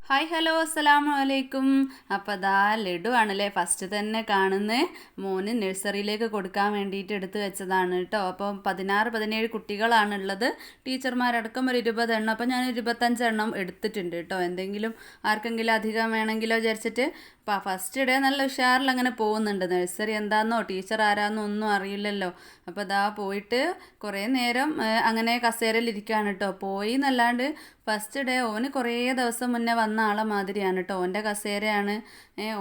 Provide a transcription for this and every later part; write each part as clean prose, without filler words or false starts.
Hi hello അസ്സലാമു അലൈക്കും. അപ്പോൾ അതാ ലഡു ആണല്ലേ ഫസ്റ്റ് തന്നെ കാണുന്നത്. മോന് നഴ്സറിയിലേക്ക് കൊടുക്കാൻ വേണ്ടിയിട്ട് എടുത്തു വെച്ചതാണ് കേട്ടോ. അപ്പോൾ 16-17 കുട്ടികളാണുള്ളത്, ടീച്ചർമാരടക്കം ഒരു 20 എണ്ണം. അപ്പോൾ ഞാൻ 25 എണ്ണം എടുത്തിട്ടുണ്ട് കേട്ടോ. എന്തെങ്കിലും ആർക്കെങ്കിലും അധികം വേണമെങ്കിലോ വിചാരിച്ചിട്ട്. അപ്പോൾ ഫസ്റ്റ് ഡേ നല്ല ഉഷാറിൽ അങ്ങനെ പോകുന്നുണ്ട്. നഴ്സറി എന്താണെന്നോ ടീച്ചർ ആരാന്നോ ഒന്നും അറിയില്ലല്ലോ. അപ്പോൾ അതാ പോയിട്ട് കുറേ നേരം അങ്ങനെ കസേരയിൽ ഇരിക്കുകയാണ് കേട്ടോ. പോയി എന്നല്ലാണ്ട് ഫസ്റ്റ് ഡേ ഓന് കുറേ ദിവസം മുന്നേ വന്ന ആളെ മാതിരിയാണ് കേട്ടോ. ഓൻ്റെ കസേരയാണ്,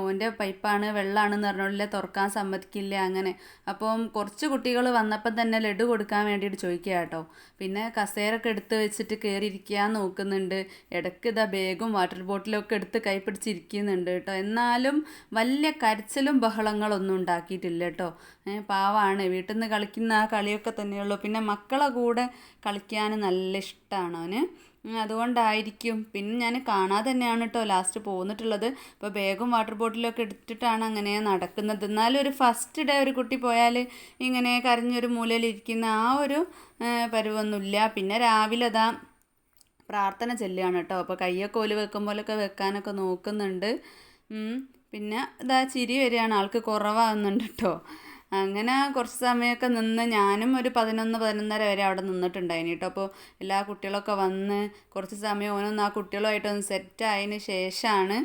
ഓൻ്റെ പൈപ്പാണ്, വെള്ളമാണെന്ന് പറഞ്ഞോളില്ലേ, തുറക്കാൻ സമ്മതിക്കില്ല അങ്ങനെ. അപ്പം കുറച്ച് കുട്ടികൾ വന്നപ്പം തന്നെ ലഡു കൊടുക്കാൻ വേണ്ടിയിട്ട് ചോദിക്കുക കേട്ടോ. പിന്നെ കസേരൊക്കെ എടുത്ത് വെച്ചിട്ട് കയറിയിരിക്കാൻ നോക്കുന്നുണ്ട്. ഇടയ്ക്ക് ഇതാ ബാഗും വാട്ടർ ബോട്ടിലും ഒക്കെ എടുത്ത് കൈ പിടിച്ചിരിക്കുന്നുണ്ട് കേട്ടോ. എന്നാലും വലിയ കരച്ചിലും ബഹളങ്ങളൊന്നും ഉണ്ടാക്കിയിട്ടില്ല കേട്ടോ. പാവാണ്, വീട്ടിൽ നിന്ന് കളിക്കുന്ന ആ കളിയൊക്കെ തന്നെയുള്ളൂ. പിന്നെ മക്കളെ കൂടെ കളിക്കാൻ നല്ല ഇഷ്ടമാണ് അവന്, അതുകൊണ്ടായിരിക്കും. പിന്നെ ഞാൻ കാണാതെ തന്നെയാണ് കേട്ടോ ലാസ്റ്റ് പോന്നിട്ടുള്ളത്. ഇപ്പോൾ ബാഗും വാട്ടർ ബോട്ടിലൊക്കെ എടുത്തിട്ടാണ് അങ്ങനെ നടക്കുന്നത്. എന്നാലും ഒരു ഫസ്റ്റ് ഡേ ഒരു കുട്ടി പോയാൽ ഇങ്ങനെ കരഞ്ഞൊരു മൂലയിലിരിക്കുന്ന ആ ഒരു പരുവൊന്നുമില്ല. പിന്നെ രാവിലെ അതാ പ്രാർത്ഥന ചെല്ലുകയാണ് കേട്ടോ. അപ്പോൾ കയ്യൊക്കെ ഓല് വെക്കുമ്പോഴൊക്കെ വെക്കാനൊക്കെ നോക്കുന്നുണ്ട്. പിന്നെ ഇതാ ചിരി വരികയാണ്, ആൾക്ക് കുറവാകുന്നുണ്ട് കേട്ടോ. അങ്ങനെ കുറച്ച് സമയമൊക്കെ നിന്ന് ഞാനും ഒരു 11-11:30 വരെ അവിടെ നിന്നിട്ടുണ്ടായിന് കേട്ടോ. അപ്പോൾ എല്ലാ കുട്ടികളൊക്കെ വന്ന് കുറച്ച് സമയം ഓനൊന്ന് ആ കുട്ടികളുമായിട്ടൊന്ന് സെറ്റായതിന് ശേഷമാണ്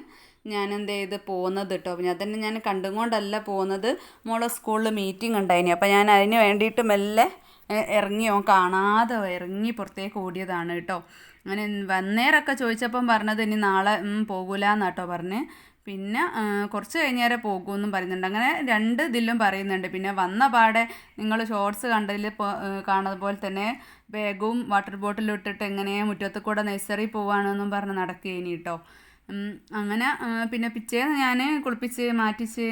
ഞാൻ എന്ത് ചെയ്ത് പോകുന്നത് കേട്ടോ. പിന്നെ അതന്നെ ഞാൻ കണ്ടും കൊണ്ടല്ല പോകുന്നത്, മോളെ സ്കൂളിൽ മീറ്റിംഗ് ഉണ്ടായിന്. അപ്പോൾ ഞാൻ അതിന് വേണ്ടിയിട്ട് മെല്ലെ ഇറങ്ങി, കാണാതെ ഇറങ്ങി പുറത്തേക്ക് ഓടിയതാണ് കേട്ടോ. അങ്ങനെ വന്നേരൊക്കെ ചോദിച്ചപ്പം പറഞ്ഞത് ഇനി നാളെ പോകൂല എന്നാട്ടോ പറഞ്ഞ്. പിന്നെ കുറച്ച് കഴിഞ്ഞേരെ പോകുമെന്നും പറയുന്നുണ്ട്. അങ്ങനെ 2 ഇതിലും പറയുന്നുണ്ട്. പിന്നെ വന്ന പാടെ നിങ്ങൾ ഷോർട്സ് കണ്ടതിൽ കാണുന്നത് പോലെ തന്നെ ബാഗും വാട്ടർ ബോട്ടിലും ഇട്ടിട്ട് എങ്ങനെ മുറ്റത്ത് കൂടെ നഴ്സറി പോവാണെന്നും പറഞ്ഞ് നടക്കുകയിനി കേട്ടോ. അങ്ങനെ പിന്നെ പിറ്റേന്ന് ഞാൻ കുളിപ്പിച്ച് മാറ്റിച്ച്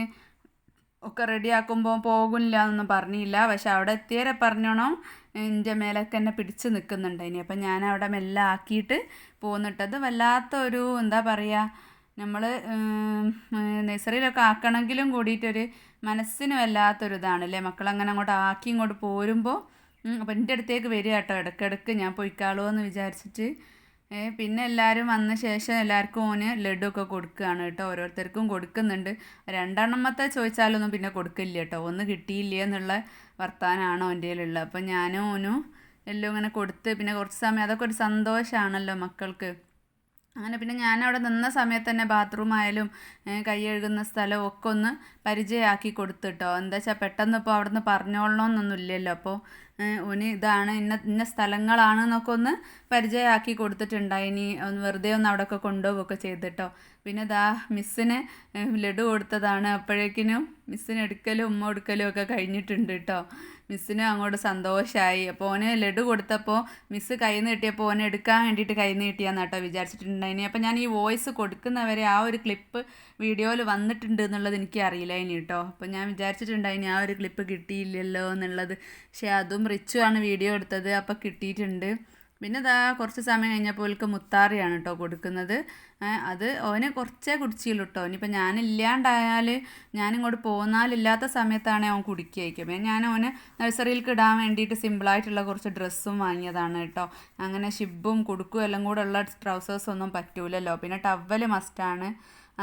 ഒക്കെ റെഡിയാക്കുമ്പോൾ പോകില്ല എന്നൊന്നും പറഞ്ഞില്ല. പക്ഷെ അവിടെ എത്തിയേരെ പറഞ്ഞോണം എൻ്റെ മേലൊക്കെ എന്നെ പിടിച്ച് നിൽക്കുന്നുണ്ടായിനി. അപ്പം ഞാൻ അവിടെ മെല്ലെ ആക്കിയിട്ട് പോന്നിട്ടത് വല്ലാത്തൊരു എന്താ പറയുക, നമ്മൾ നഴ്സറിയിലൊക്കെ ആക്കണമെങ്കിലും കൂടിയിട്ടൊരു മനസ്സിന് വല്ലാത്തൊരിതാണല്ലേ മക്കളങ്ങനെ അങ്ങോട്ട് ആക്കി ഇങ്ങോട്ട് പോരുമ്പോൾ. അപ്പം എൻ്റെ അടുത്തേക്ക് വരിക കേട്ടോ ഇടയ്ക്കിടയ്ക്ക്, ഞാൻ പൊയ്ക്കാളോ എന്ന് വിചാരിച്ചിട്ട്. പിന്നെ എല്ലാവരും വന്ന ശേഷം എല്ലാവർക്കും ഓന് ലഡു ഒക്കെ കൊടുക്കുകയാണ് കേട്ടോ. ഓരോരുത്തർക്കും കൊടുക്കുന്നുണ്ട്. 2 ചോദിച്ചാലൊന്നും പിന്നെ കൊടുക്കില്ല കേട്ടോ. ഒന്ന് കിട്ടിയില്ല എന്നുള്ള വർത്താനമാണ് ഓൻ്റെ കയ്യിലുള്ളത്. അപ്പം ഞാനും ഓനും എല്ലാം ഇങ്ങനെ കൊടുത്ത് പിന്നെ കുറച്ച് സമയം അതൊക്കെ ഒരു സന്തോഷമാണല്ലോ മക്കൾക്ക്. അങ്ങനെ പിന്നെ ഞാനവിടെ നിന്ന സമയത്ത് തന്നെ ബാത്റൂം ആയാലും കൈ കഴുകുന്ന സ്ഥലം ഒക്കെ ഒന്ന് പരിചയമാക്കി കൊടുത്തിട്ടോ. എന്താ വെച്ചാൽ പെട്ടെന്ന് ഇപ്പോൾ അവിടെ നിന്ന് പറഞ്ഞോളണമെന്നൊന്നും ഇല്ലല്ലോ. അപ്പോൾ ഓന് ഇതാണ് ഇന്ന സ്ഥലങ്ങളാണെന്നൊക്കെ ഒന്ന് പരിചയമാക്കി കൊടുത്തിട്ടുണ്ടായിനി. വെറുതെ ഒന്ന് അവിടെയൊക്കെ കൊണ്ടുപോവുകയൊക്കെ ചെയ്തിട്ടോ. പിന്നെ ഇതാ മിസ്സിന് ലഡു കൊടുത്തതാണ്. അപ്പോഴേക്കിനും മിസ്സിന് എടുക്കലും ഉമ്മ കൊടുക്കലും ഒക്കെ കഴിഞ്ഞിട്ടുണ്ട് കേട്ടോ. മിസ്സിനും അങ്ങോട്ട് സന്തോഷമായി. അപ്പോൾ ഓന് ലഡു കൊടുത്തപ്പോൾ മിസ്സ് കൈ നീട്ടിയപ്പോൾ ഓനെ എടുക്കാൻ വേണ്ടിയിട്ട് കൈ നീട്ടിയാന്ന് കേട്ടോ വിചാരിച്ചിട്ടുണ്ടായിനി. അപ്പോൾ ഞാൻ ഈ വോയിസ് കൊടുക്കുന്നവരെ ആ ഒരു ക്ലിപ്പ് വീഡിയോയിൽ വന്നിട്ടുണ്ട് എന്നുള്ളത് എനിക്ക് അറിയില്ല ഇനി കേട്ടോ. അപ്പോൾ ഞാൻ വിചാരിച്ചിട്ടുണ്ടായിനി ആ ഒരു ക്ലിപ്പ് കിട്ടിയില്ലല്ലോ എന്നുള്ളത്. പക്ഷേ അതും റിച്ചുവാണ് വീഡിയോ എടുത്തത്, അപ്പോൾ കിട്ടിയിട്ടുണ്ട്. പിന്നെ ഇതാ കുറച്ച് സമയം കഴിഞ്ഞപ്പോൾ മുത്താറിയാണ് കേട്ടോ കൊടുക്കുന്നത്. അത് ഓന് കുറച്ചേ കുടിച്ചുള്ളൂ കേട്ടോ. ഇനിയിപ്പോൾ ഞാനില്ലാണ്ടായാൽ ഞാനിങ്ങോട്ട് പോന്നാലില്ലാത്ത സമയത്താണ് അവൻ കുടിക്കുകയായിരിക്കും. പിന്നെ ഞാൻ ഓന് നഴ്സറിയിലേക്ക് ഇടാൻ വേണ്ടിയിട്ട് സിമ്പിളായിട്ടുള്ള കുറച്ച് ഡ്രസ്സും വാങ്ങിയതാണ് കേട്ടോ. അങ്ങനെ ഷിബും കുടുക്കും എല്ലാം കൂടെ ഉള്ള ട്രൗസേഴ്സൊന്നും പറ്റൂലല്ലോ. പിന്നെ ടവല് മസ്റ്റാണ്.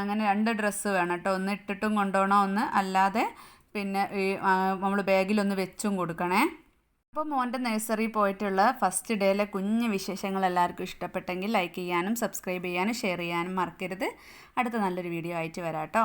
അങ്ങനെ 2 ഡ്രസ്സ് വേണം കേട്ടോ. ഒന്ന് ഇട്ടിട്ടും കൊണ്ടുപോകണം, ഒന്ന് അല്ലാതെ പിന്നെ നമ്മൾ ബാഗിലൊന്ന് വെച്ചും കൊടുക്കണേ. അപ്പോൾ മോൻ്റെ നഴ്സറി പോയിട്ടുള്ള ഫസ്റ്റ് ഡേയിലെ കുഞ്ഞ് വിശേഷങ്ങൾ എല്ലാവർക്കും ഇഷ്ടപ്പെട്ടെങ്കിൽ ലൈക്ക് ചെയ്യാനും സബ്സ്ക്രൈബ് ചെയ്യാനും ഷെയർ ചെയ്യാനും മറക്കരുത്. അടുത്ത നല്ലൊരു വീഡിയോ ആയിട്ട് വരാം കേട്ടോ.